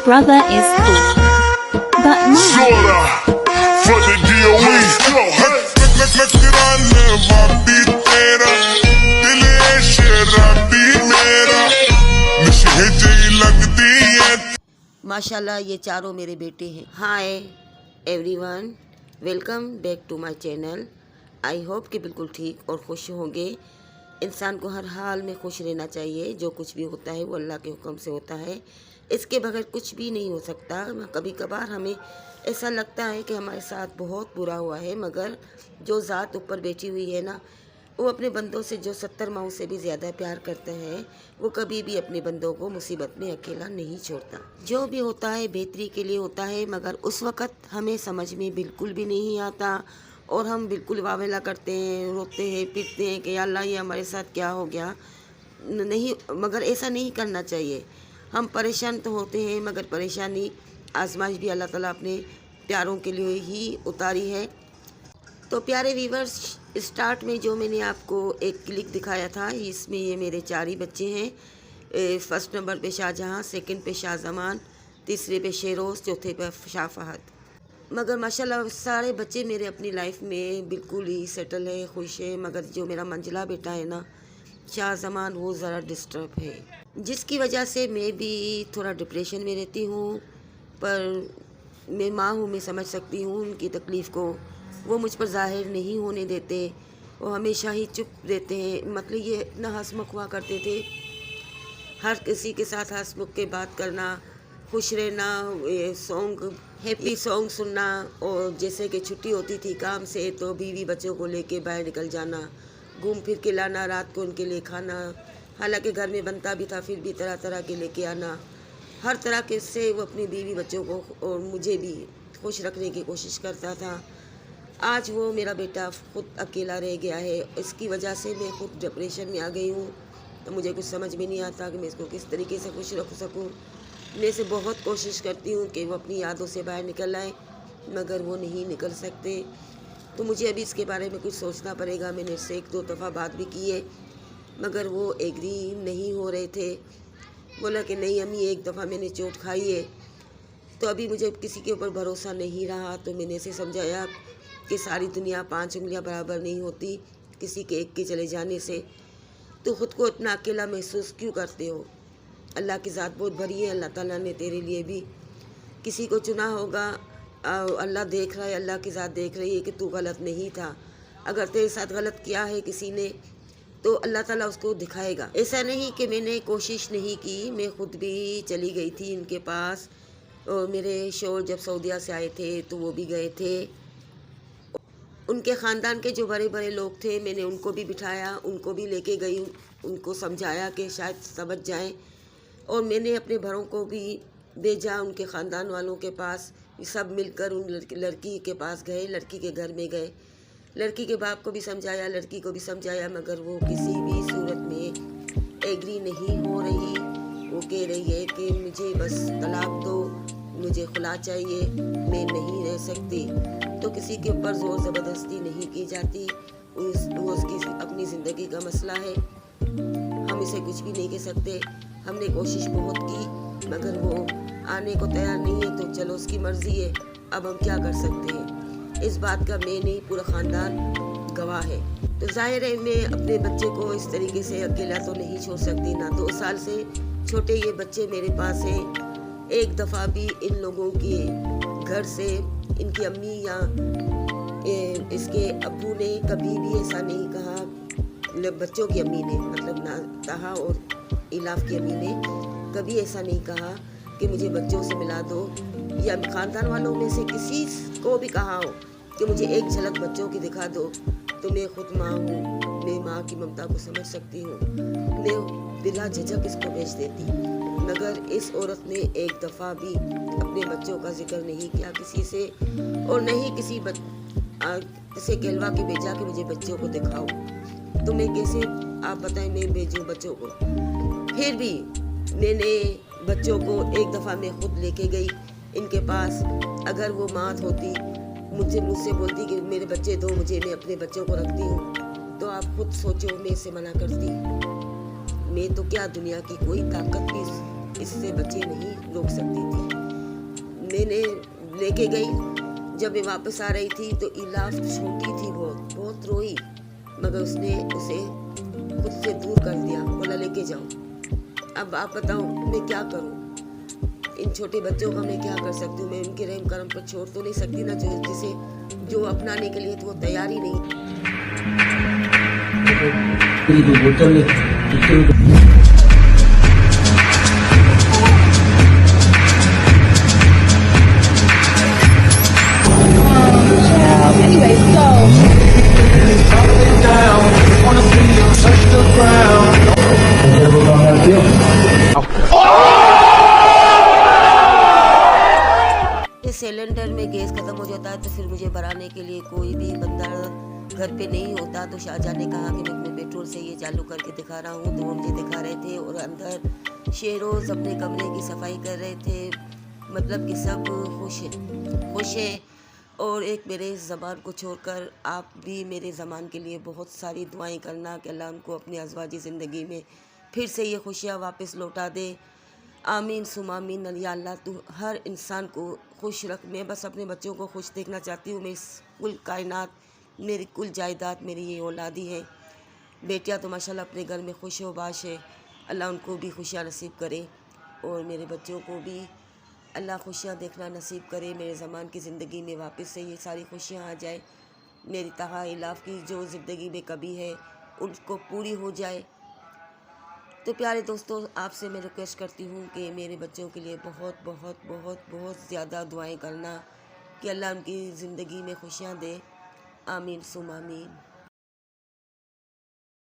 brother is cool, but mine. Shorter for the DOE. Yo, नजराने वापी तेरा दिल है शराबी मेरा नशे जई लगती है। माशाल्लाह ये चारों मेरे बेटे हैं। Hi everyone, welcome back to my channel. I hope कि बिल्कुल ठीक और खुश होंगे। इंसान को हर हाल में खुश रहना चाहिए। जो कुछ भी होता है वो अल्लाह के हुक्म से होता है, इसके बगैर कुछ भी नहीं हो सकता। कभी कभार हमें ऐसा लगता है कि हमारे साथ बहुत बुरा हुआ है, मगर जो ज़ात ऊपर बैठी हुई है ना, वो अपने बंदों से जो 70 माओं से भी ज़्यादा प्यार करते हैं, वो कभी भी अपने बंदों को मुसीबत में अकेला नहीं छोड़ता। जो भी होता है बेहतरी के लिए होता है, मगर उस वक़्त हमें समझ में बिल्कुल भी नहीं आता और हम बिल्कुल वावेला करते हैं, रोते हैं, पीटते हैं कि अल्लाह ये हमारे साथ क्या हो गया। नहीं, मगर ऐसा नहीं करना चाहिए। हम परेशान तो होते हैं, मगर परेशानी आजमाइश भी अल्लाह ताला अपने प्यारों के लिए ही उतारी है। तो प्यारे व्यूवर्स, स्टार्ट में जो मैंने आपको एक क्लिक दिखाया था, इसमें ये मेरे 4 ही बच्चे हैं। फर्स्ट नंबर पे शाहजहां, सेकंड पे शाहजमान, तीसरे पे शेरोज़, चौथे पे शाह फहद। मगर माशाल्लाह सारे बच्चे मेरे अपनी लाइफ में बिल्कुल ही सेटल है, खुश है। मगर जो मेरा मंजिला बेटा है ना, शाहजमान, वो ज़रा डिस्टर्ब है, जिसकी वजह से मैं भी थोड़ा डिप्रेशन में रहती हूँ। पर मैं माँ हूँ, मैं समझ सकती हूँ उनकी तकलीफ़ को। वो मुझ पर ज़ाहिर नहीं होने देते, वो हमेशा ही चुप रहते हैं। मतलब ये इतना हंसमुख हुआ करते थे, हर किसी के साथ हंसमुख के बात करना, खुश रहना, सॉन्ग, हैप्पी सॉन्ग सुनना। और जैसे कि छुट्टी होती थी काम से तो बीवी बच्चों को लेके बाहर निकल जाना, घूम फिर के लाना, रात को उनके लिए खाना। हालांकि घर में बनता भी था, फिर भी तरह तरह के लेके आना। हर तरह के से वो अपनी बीवी बच्चों को और मुझे भी खुश रखने की कोशिश करता था। आज वो मेरा बेटा खुद अकेला रह गया है, इसकी वजह से मैं खुद डिप्रेशन में आ गई हूँ। तो मुझे कुछ समझ में नहीं आता कि मैं इसको किस तरीके से खुश रख सकूँ। मैं से बहुत कोशिश करती हूँ कि वो अपनी यादों से बाहर निकल आए, मगर वो नहीं निकल सकते। तो मुझे अभी इसके बारे में कुछ सोचना पड़ेगा। मैंने इससे 1-2 दफ़ा बात भी की है, मगर वो एग्री नहीं हो रहे थे। बोला कि नहीं अम्मी, एक दफ़ा मैंने चोट खाई है, तो अभी मुझे किसी के ऊपर भरोसा नहीं रहा। तो मैंने इसे समझाया कि सारी दुनिया 5 उंगलियां बराबर नहीं होती, किसी के एक के चले जाने से तो ख़ुद को इतना अकेला महसूस क्यों करते हो। अल्लाह की ज़ात बहुत बड़ी है, अल्लाह ताला ने तेरे लिए भी किसी को चुना होगा। अल्लाह देख रहा है, अल्लाह की ज़ात देख रही है कि तू गलत नहीं था। अगर तेरे साथ गलत किया है किसी ने, तो अल्लाह ताला उसको दिखाएगा। ऐसा नहीं कि मैंने कोशिश नहीं की, मैं ख़ुद भी चली गई थी इनके पास। और मेरे शोहर जब सऊदीया से आए थे तो वो भी गए थे। उनके ख़ानदान के जो बड़े बड़े लोग थे, मैंने उनको भी बिठाया, उनको भी लेके गई, उनको समझाया कि शायद समझ जाएं। और मैंने अपने बड़ों को भी भेजा उनके ख़ानदान वालों के पास। सब मिलकर उन लड़की के पास गए, लड़की के घर में गए, लड़की के बाप को भी समझाया, लड़की को भी समझाया, मगर वो किसी भी सूरत में एग्री नहीं हो रही। वो कह रही है कि मुझे बस तलाक दो, मुझे खुला चाहिए, मैं नहीं रह सकती। तो किसी के ऊपर ज़ोर ज़बरदस्ती नहीं की जाती, वो उसकी अपनी ज़िंदगी का मसला है, हम इसे कुछ भी नहीं कह सकते। हमने कोशिश बहुत की, मगर वो आने को तैयार नहीं है। तो चलो उसकी मर्ज़ी है, अब हम क्या कर सकते हैं। इस बात का मैं नहीं, पूरा ख़ानदान गवाह है। तो जाहिर है मैं अपने बच्चे को इस तरीके से अकेला तो नहीं छोड़ सकती ना। 2 साल से छोटे ये बच्चे मेरे पास हैं। एक दफ़ा भी इन लोगों के घर से इनकी अम्मी या इसके अब्बू ने कभी भी ऐसा नहीं कहा, बच्चों की अम्मी ने, मतलब ना ताहा और इलाफ की अम्मी ने कभी ऐसा नहीं कहा कि मुझे बच्चों से मिला दो, या ख़ानदान वालों में से किसी को भी कहा हो कि मुझे एक झलक बच्चों की दिखा दो। तो मैं खुद माँ हूँ, मैं माँ की ममता को समझ सकती हूँ, मैं बिला झिझक इसको भेज देती। मगर इस औरत ने एक दफ़ा भी अपने बच्चों का जिक्र नहीं किया किसी से, और नहीं किसी से कहलवा के भेजा कि मुझे बच्चों को दिखाओ। तो मैं कैसे, आप बताएं, मैं भेजूँ बच्चों को। फिर भी मैंने बच्चों को एक दफ़ा मैं खुद लेके गई इनके पास। अगर वो माँ होती, मुझसे बोलती कि मेरे बच्चे दो मुझे, मैं अपने बच्चों को रखती हूँ, तो आप खुद सोचो मैं इसे मना करती। मैं तो क्या, दुनिया की कोई ताकत भी इससे बच्चे नहीं रोक सकती थी। मैंने लेके गई। जब मैं वापस आ रही थी तो इलाफ छोटी थी, बहुत रोई, मगर उसने उसे खुद से दूर कर दिया, बोला लेके जाओ। अब आप बताओ मैं क्या करूं? इन छोटे बच्चों का मैं क्या कर सकती हूँ? मैं उनके रहम करम पर छोड़ तो नहीं सकती ना, जो अपनाने के लिए तो वो तैयार ही नहीं। सिलेंडर में गैस खत्म हो जाता है तो फिर मुझे भराने के लिए कोई भी बंदा घर पे नहीं होता, तो शाहजहां ने कहा कि मैं अपने पेट्रोल से ये चालू करके दिखा रहा हूँ। तो वो मुझे दिखा रहे थे और अंदर शेरोज अपने कमरे की सफाई कर रहे थे, मतलब कि सब खुश है। और एक मेरे ज़बान को छोड़कर आप भी मेरे ज़मान के लिए बहुत सारी दुआएं करना कि अल्लाह उनको अपनी अज़वाजी ज़िंदगी में फिर से ये खुशियाँ वापस लौटा दे। आमीन सुमा आमीन। या अल्लाह तू हर इंसान को खुश रख। मैं बस अपने बच्चों को खुश देखना चाहती हूँ। मैं इस कुल कायनात, मेरी कुल जायदाद मेरी ये औलादी है। बेटियाँ तो माशाल्लाह अपने घर में खुश हो बाश है। अल्लाह उनको भी खुशियाँ नसीब करे और मेरे बच्चों को भी अल्लाह खुशियाँ देखना नसीब करे। मेरे ज़मान की ज़िंदगी में वापस से ये सारी खुशियाँ आ जाए। मेरी तहा इलाफ की जो ज़िंदगी में कभी है उनको पूरी हो जाए। तो प्यारे दोस्तों, आपसे मैं रिक्वेस्ट करती हूँ कि मेरे बच्चों के लिए बहुत बहुत बहुत बहुत ज़्यादा दुआएं करना कि अल्लाह उनकी ज़िंदगी में खुशियाँ दे। आमीन सुमा आमीन।